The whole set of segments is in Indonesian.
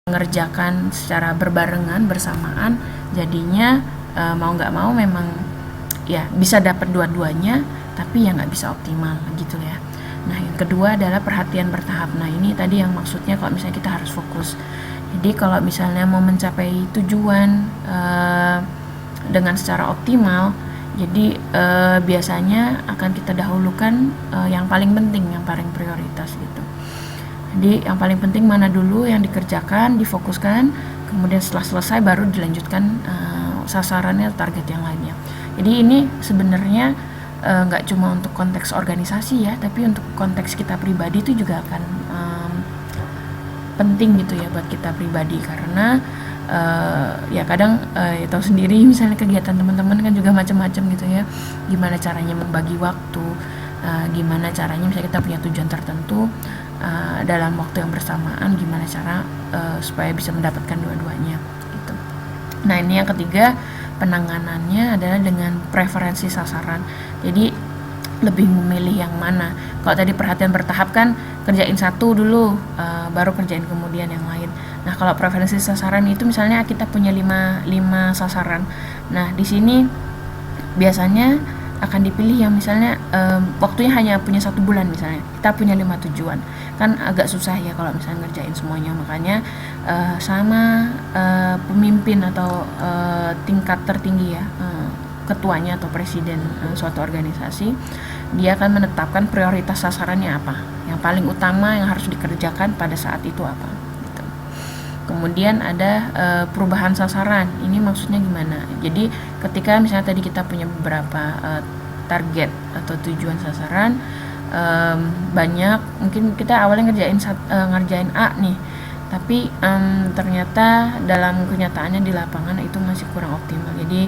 mengerjakan secara berbarengan bersamaan, jadinya mau nggak mau memang ya bisa dapat dua-duanya, tapi ya nggak bisa optimal gitu ya. Nah, yang kedua adalah perhatian bertahap. Nah, ini tadi yang maksudnya kalau misalnya kita harus fokus. Jadi kalau misalnya mau mencapai tujuan dengan secara optimal, jadi biasanya akan kita dahulukan yang paling penting, yang paling prioritas gitu. Jadi yang paling penting mana dulu yang dikerjakan, difokuskan, kemudian setelah selesai baru dilanjutkan sasarannya, target yang lainnya. Jadi ini sebenarnya nggak cuma untuk konteks organisasi ya, tapi untuk konteks kita pribadi itu juga akan penting gitu ya buat kita pribadi, karena ya kadang ya tahu sendiri misalnya kegiatan teman-teman kan juga macam-macam gitu ya, gimana caranya membagi waktu, gimana caranya misalnya kita punya tujuan tertentu dalam waktu yang bersamaan, gimana cara supaya bisa mendapatkan dua-duanya gitu. Nah, ini yang ketiga, penanganannya adalah dengan preferensi sasaran. Jadi lebih memilih yang mana. Kalau tadi perhatian bertahap kan kerjain satu dulu, baru kerjain kemudian yang lain. Nah, kalau preferensi sasaran itu misalnya kita punya 5 sasaran. Nah, di sini biasanya akan dipilih yang misalnya waktunya hanya punya 1 bulan, misalnya kita punya 5 tujuan, kan agak susah ya kalau misalnya ngerjain semuanya. Makanya sama pemimpin atau tingkat tertinggi ya, ketuanya atau presiden suatu organisasi, dia akan menetapkan prioritas sasarannya apa, yang paling utama yang harus dikerjakan pada saat itu apa gitu. Kemudian ada perubahan sasaran. Ini maksudnya gimana? Jadi ketika misalnya tadi kita punya beberapa target atau tujuan sasaran, banyak, mungkin kita awalnya ngerjain A nih, tapi ternyata dalam kenyataannya di lapangan itu masih kurang optimal. Jadi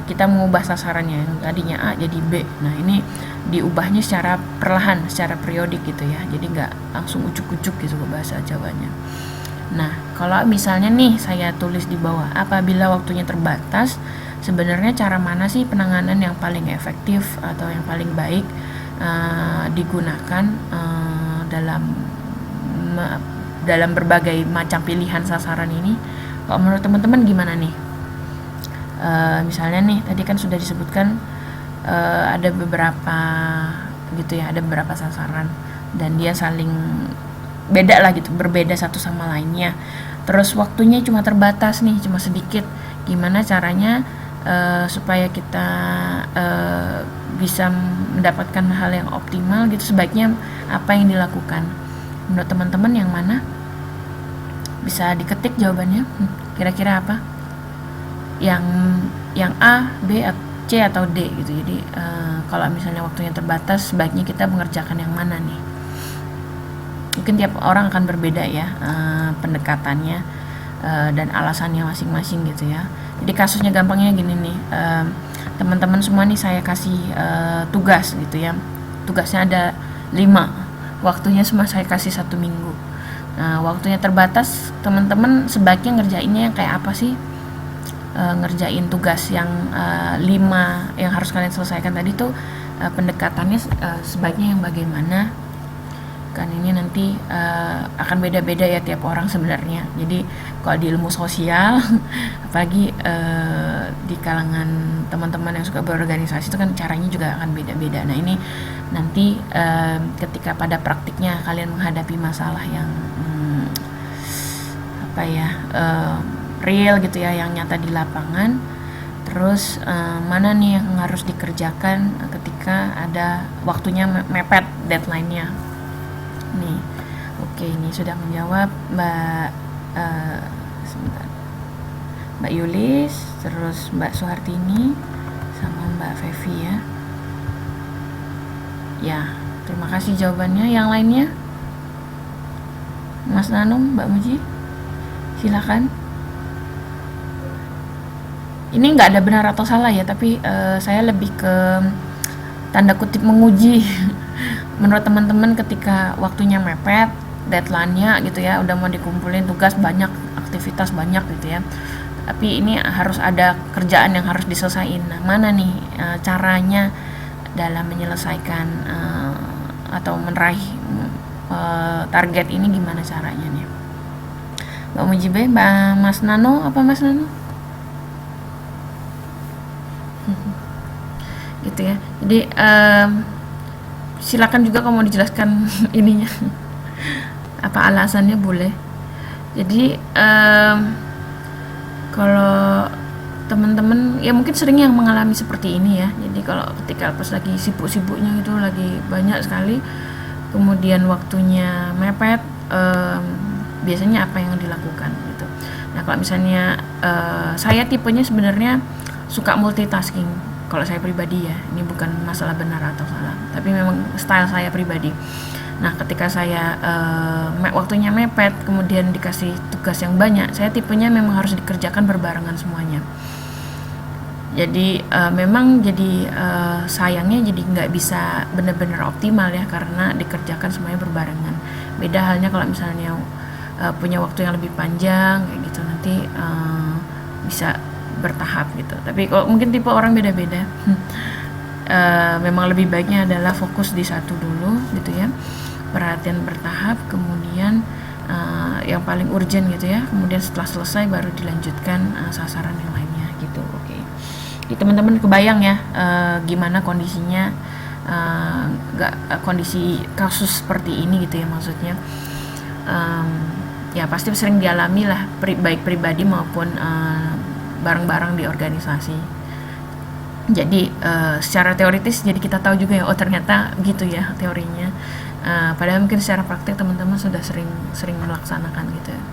kita mengubah sasarannya, yang tadinya A jadi B. Nah, ini diubahnya secara perlahan, secara periodik gitu ya, jadi nggak langsung ujuk-ujuk gitu bahasa Jawanya. Nah, kalau misalnya nih saya tulis di bawah, apabila waktunya terbatas, sebenarnya cara mana sih penanganan yang paling efektif atau yang paling baik digunakan dalam berbagai macam pilihan sasaran ini? Kalau menurut teman-teman gimana nih? Misalnya nih tadi kan sudah disebutkan ada beberapa gitu ya, ada beberapa sasaran dan dia saling beda lah gitu, berbeda satu sama lainnya. Terus waktunya cuma terbatas nih, cuma sedikit. Gimana caranya supaya kita bisa mendapatkan hal yang optimal gitu? Sebaiknya apa yang dilakukan? Menurut teman-teman yang mana? Bisa diketik jawabannya. Kira-kira apa? Yang A, B, C atau D gitu. Jadi kalau misalnya waktunya terbatas, sebaiknya kita mengerjakan yang mana nih? Mungkin tiap orang akan berbeda ya pendekatannya dan alasannya masing-masing gitu ya. Jadi kasusnya gampangnya gini nih, teman-teman semua nih saya kasih tugas gitu ya. Tugasnya ada 5, waktunya semua saya kasih 1 minggu. Nah, waktunya terbatas, teman-teman sebaiknya ngerjainnya yang kayak apa sih? Ngerjain tugas yang 5 yang harus kalian selesaikan tadi tuh pendekatannya sebaiknya yang bagaimana? Kan ini nanti akan beda-beda ya tiap orang sebenarnya. Jadi kalau di ilmu sosial apalagi di kalangan teman-teman yang suka berorganisasi itu kan caranya juga akan beda-beda. Nah, ini nanti ketika pada praktiknya kalian menghadapi masalah yang real gitu ya, yang nyata di lapangan, terus mana nih yang harus dikerjakan ketika ada waktunya mepet deadline-nya nih. Oke, ini sudah menjawab Mbak Yulis, terus Mbak Suhartini sama Mbak Fevi ya. Ya, terima kasih jawabannya. Yang lainnya, Mas Nanung, Mbak Muji, silakan. Ini nggak ada benar atau salah ya, tapi saya lebih ke tanda kutip menguji. Menurut teman-teman ketika waktunya mepet, deadline-nya gitu ya, udah mau dikumpulin tugas banyak, aktivitas banyak gitu ya, tapi ini harus ada kerjaan yang harus diselesaikan. Nah, mana nih caranya dalam menyelesaikan atau meraih target ini, gimana caranya nih? Mbak Mujibe, Mbak Mas Nano, apa Mas Nano? Gitu ya. Jadi silakan juga kalau mau dijelaskan ininya apa alasannya, boleh. Jadi kalau teman-teman ya mungkin sering yang mengalami seperti ini ya. Jadi kalau ketika pas lagi sibuk-sibuknya itu lagi banyak sekali, kemudian waktunya mepet, biasanya apa yang dilakukan gitu. Nah kalau misalnya saya tipenya sebenarnya suka multitasking. Kalau saya pribadi ya, ini bukan masalah benar atau salah, tapi memang style saya pribadi. Nah ketika saya waktunya mepet, kemudian dikasih tugas yang banyak, saya tipenya memang harus dikerjakan berbarengan semuanya. Jadi memang jadi sayangnya jadi nggak bisa benar-benar optimal ya, karena dikerjakan semuanya berbarengan. Beda halnya kalau misalnya punya waktu yang lebih panjang kayak gitu, nanti bisa bertahap gitu. Tapi kalau mungkin tipe orang beda-beda. Memang lebih baiknya adalah fokus di satu dulu gitu ya, perhatian bertahap, kemudian yang paling urgent gitu ya, kemudian setelah selesai baru dilanjutkan sasaran yang lainnya gitu. Oke. Jadi teman-teman kebayang ya gimana kondisinya, kondisi kasus seperti ini gitu ya, maksudnya ya pasti sering dialami lah, baik pribadi maupun bareng-bareng di organisasi. Jadi secara teoritis jadi kita tahu juga ya, oh ternyata gitu ya teorinya. Padahal mungkin secara praktik teman-teman sudah sering melaksanakan gitu ya.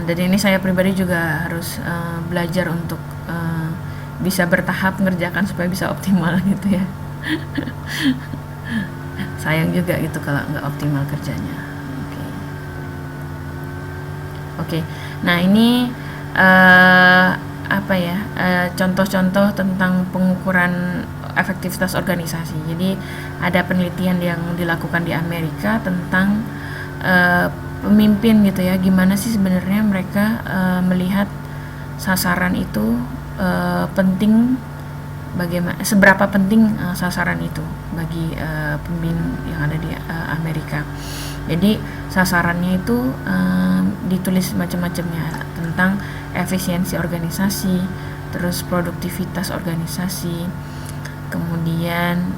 Dan ini saya pribadi juga harus belajar untuk bisa bertahap mengerjakan supaya bisa optimal gitu ya. Sayang juga gitu kalau nggak optimal kerjanya. Oke. Nah ini apa ya, contoh-contoh tentang pengukuran efektivitas organisasi. Jadi ada penelitian yang dilakukan di Amerika tentang pemimpin gitu ya, gimana sih sebenarnya mereka melihat sasaran itu penting, bagaimana, seberapa penting sasaran itu bagi pemimpin yang ada di Amerika. Jadi sasarannya itu ditulis macam-macamnya tentang efisiensi organisasi, terus produktivitas organisasi, kemudian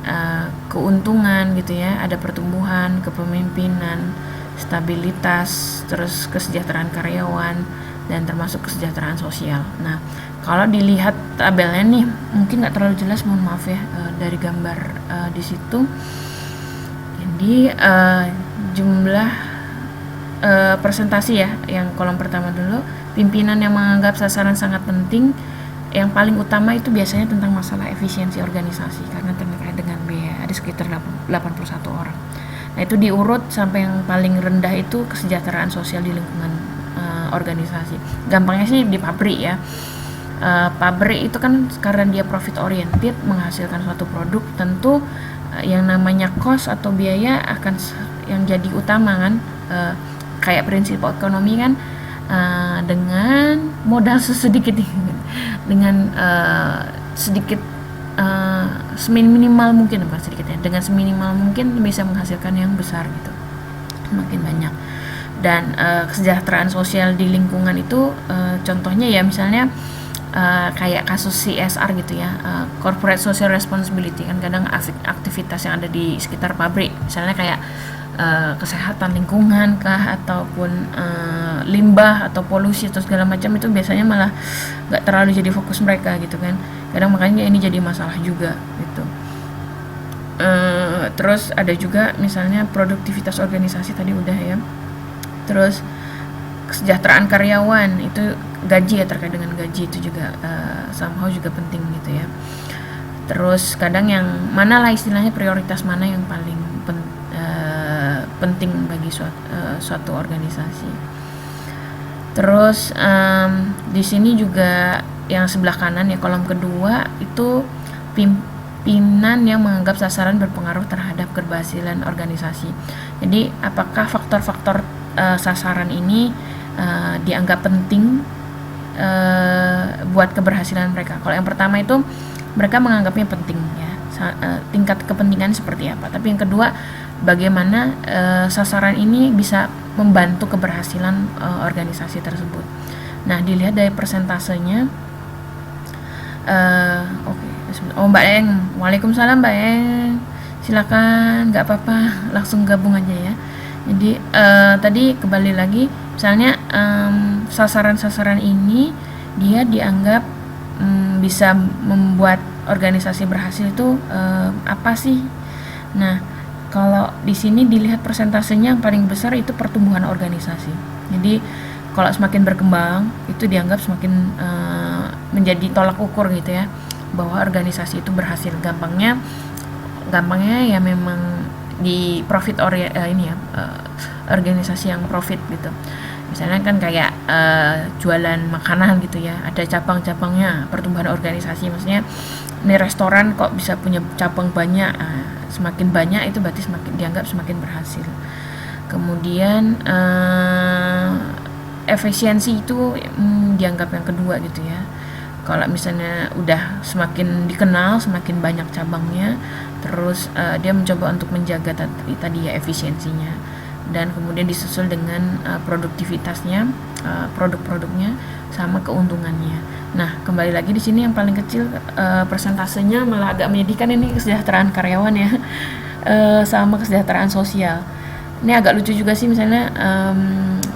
keuntungan gitu ya, ada pertumbuhan, kepemimpinan, stabilitas, terus kesejahteraan karyawan, dan termasuk kesejahteraan sosial. Nah kalau dilihat tabelnya nih, mungkin nggak terlalu jelas, mohon maaf ya, dari gambar di situ. Jadi jumlah presentasi ya, yang kolom pertama dulu, pimpinan yang menganggap sasaran sangat penting, yang paling utama itu biasanya tentang masalah efisiensi organisasi karena terkait dengan biaya, ada sekitar 81 orang. Nah itu diurut sampai yang paling rendah itu kesejahteraan sosial di lingkungan organisasi. Gampangnya sih di pabrik ya. Pabrik itu kan karena dia profit oriented, menghasilkan suatu produk, tentu yang namanya cost atau biaya akan yang jadi utama kan. Kayak prinsip ekonomi kan, dengan modal sesedikit dengan sedikit seminimal mungkin, bukan sedikit ya, dengan seminimal mungkin bisa menghasilkan yang besar gitu, semakin banyak. Dan kesejahteraan sosial di lingkungan itu contohnya ya misalnya kayak kasus CSR gitu ya, corporate social responsibility, kan kadang aktivitas yang ada di sekitar pabrik, misalnya kayak kesehatan lingkungan kah, ataupun limbah atau polusi atau segala macam, itu biasanya malah nggak terlalu jadi fokus mereka gitu kan, kadang makanya ini jadi masalah juga gitu. Terus ada juga misalnya produktivitas organisasi tadi udah ya, terus kesejahteraan karyawan, itu gaji ya, terkait dengan gaji itu juga somehow juga penting gitu ya. Terus kadang yang mana lah istilahnya, prioritas mana yang paling penting bagi suatu organisasi. Terus di sini juga yang sebelah kanan ya, kolom kedua itu pimpinan yang menganggap sasaran berpengaruh terhadap keberhasilan organisasi. Jadi apakah faktor-faktor sasaran ini dianggap penting buat keberhasilan mereka. Kalau yang pertama itu mereka menganggapnya penting ya, tingkat kepentingan seperti apa. Tapi yang kedua, bagaimana sasaran ini bisa membantu keberhasilan organisasi tersebut. Nah, dilihat dari persentasenya. Oke. Oh, Mbak Eng, waalaikumsalam Mbak Eng, silakan, nggak apa-apa, langsung gabung aja ya. Jadi tadi kembali lagi, misalnya sasaran-sasaran ini dia dianggap bisa membuat organisasi berhasil itu apa sih? Nah, kalau di sini dilihat persentasenya yang paling besar itu pertumbuhan organisasi. Jadi kalau semakin berkembang itu dianggap semakin menjadi tolak ukur gitu ya, bahwa organisasi itu berhasil. Gampangnya ya memang di profit organisasi yang profit gitu. Misalnya kan kayak jualan makanan gitu ya, ada cabang-cabangnya. Pertumbuhan organisasi maksudnya ini restoran kok bisa punya cabang banyak, semakin banyak itu berarti semakin dianggap semakin berhasil. Kemudian efisiensi itu dianggap yang kedua gitu ya. Kalau misalnya udah semakin dikenal, semakin banyak cabangnya, terus dia mencoba untuk menjaga tadi ya efisiensinya, dan kemudian disusul dengan produktivitasnya, produk-produknya, sama keuntungannya. Nah, kembali lagi di sini yang paling kecil persentasenya malah agak menyedihkan, ini kesejahteraan karyawan ya, sama kesejahteraan sosial. Ini agak lucu juga sih, misalnya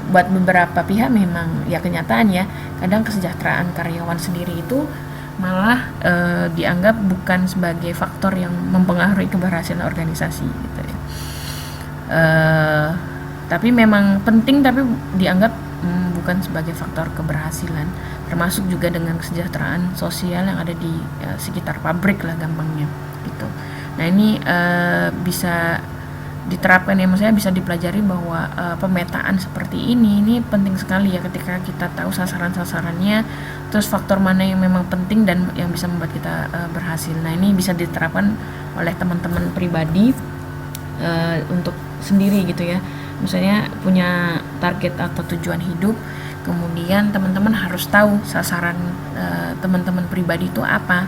buat beberapa pihak memang ya kenyataan ya, kadang kesejahteraan karyawan sendiri itu malah dianggap bukan sebagai faktor yang mempengaruhi keberhasilan organisasi gitu ya. Tapi memang penting, tapi dianggap bukan sebagai faktor keberhasilan, termasuk juga dengan kesejahteraan sosial yang ada di sekitar pabrik lah gampangnya gitu. Nah, ini bisa diterapkan ya, maksudnya bisa dipelajari bahwa pemetaan seperti ini penting sekali ya, ketika kita tahu sasaran-sasarannya, terus faktor mana yang memang penting dan yang bisa membuat kita berhasil. Nah, ini bisa diterapkan oleh teman-teman pribadi untuk sendiri gitu ya. Misalnya punya target atau tujuan hidup, kemudian teman-teman harus tahu sasaran teman-teman pribadi itu apa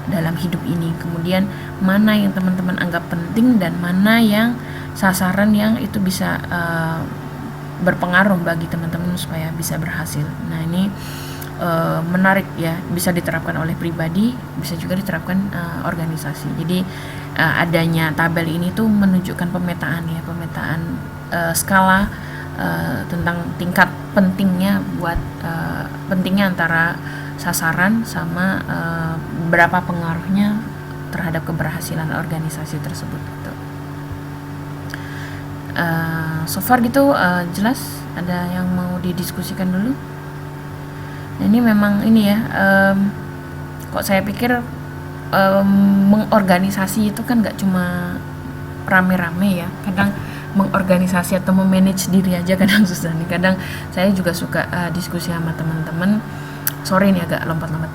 dalam hidup ini, kemudian mana yang teman-teman anggap penting dan mana yang sasaran yang itu bisa berpengaruh bagi teman-teman supaya bisa berhasil. Nah, ini menarik ya, bisa diterapkan oleh pribadi, bisa juga diterapkan organisasi. Jadi adanya tabel ini tuh menunjukkan pemetaan ya, pemetaan skala tentang tingkat pentingnya buat pentingnya antara sasaran sama berapa pengaruhnya terhadap keberhasilan organisasi tersebut gitu. So far gitu jelas, ada yang mau didiskusikan dulu? Nah, ini memang ini ya, kok saya pikir mengorganisasi itu kan gak cuma rame-rame ya, kadang mengorganisasi atau memanage diri aja kadang susah nih. Kadang saya juga suka diskusi sama teman-teman, sorry nih agak lompat-lompat,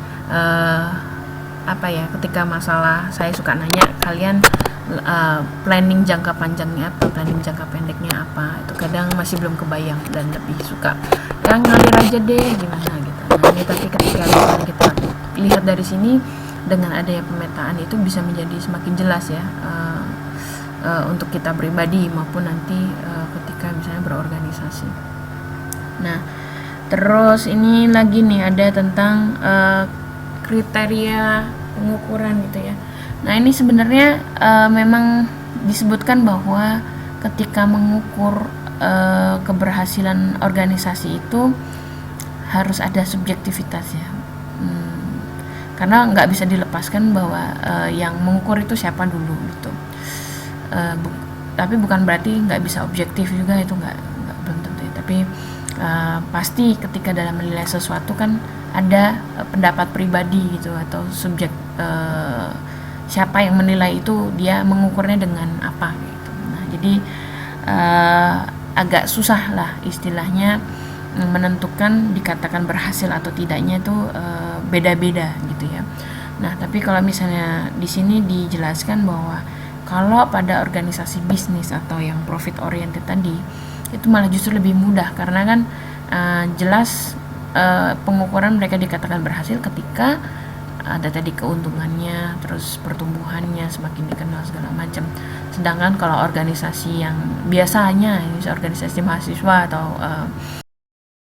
apa ya, ketika masalah saya suka nanya kalian planning jangka panjangnya apa, planning jangka pendeknya apa, itu kadang masih belum kebayang dan lebih suka yang ngalir aja deh gimana gitu. Nah, ini tapi ketika kita lihat dari sini dengan adanya pemetaan itu bisa menjadi semakin jelas ya, untuk kita pribadi maupun nanti ketika misalnya berorganisasi. Nah, terus ini lagi nih ada tentang kriteria pengukuran gitu ya. Nah, ini sebenarnya memang disebutkan bahwa ketika mengukur keberhasilan organisasi itu harus ada subjektivitas ya, karena nggak bisa dilepaskan bahwa yang mengukur itu siapa dulu gitu. Tapi bukan berarti nggak bisa objektif juga, itu nggak belum tentu ya. Tapi pasti ketika dalam menilai sesuatu kan ada pendapat pribadi gitu, atau subjek, siapa yang menilai itu dia mengukurnya dengan apa gitu. Nah, jadi agak susah lah istilahnya menentukan dikatakan berhasil atau tidaknya itu beda-beda gitu ya. Nah, tapi kalau misalnya di sini dijelaskan bahwa kalau pada organisasi bisnis atau yang profit oriented tadi itu malah justru lebih mudah, karena kan jelas pengukuran mereka dikatakan berhasil ketika ada tadi keuntungannya, terus pertumbuhannya semakin dikenal segala macam. Sedangkan kalau organisasi yang biasanya ini organisasi mahasiswa atau